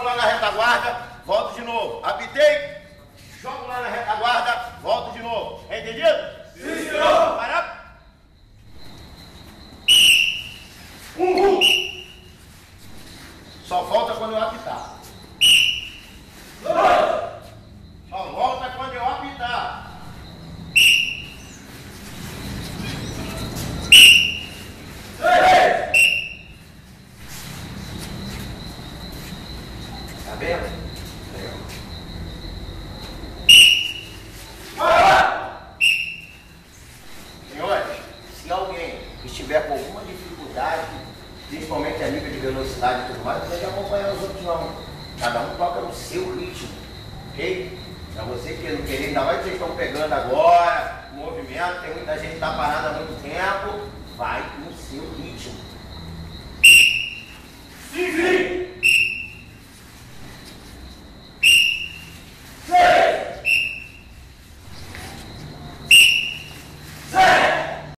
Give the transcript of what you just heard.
jogo lá na retaguarda, volto de novo. Apitei, jogo lá na retaguarda, volto de novo. Entendido? Sim, senhor! Para! Só volta quando eu apitar. Só volta quando eu apitar. Tá vendo? Senhores, se alguém estiver com alguma dificuldade, principalmente a nível de velocidade e tudo mais, não tem que acompanhar os outros não. Cada um toca no seu ritmo, ok? Pra você que não querer, ainda mais que vocês estão pegando agora, o movimento, tem muita gente que está parada há muito tempo, vai no seu ritmo. Sim, sim!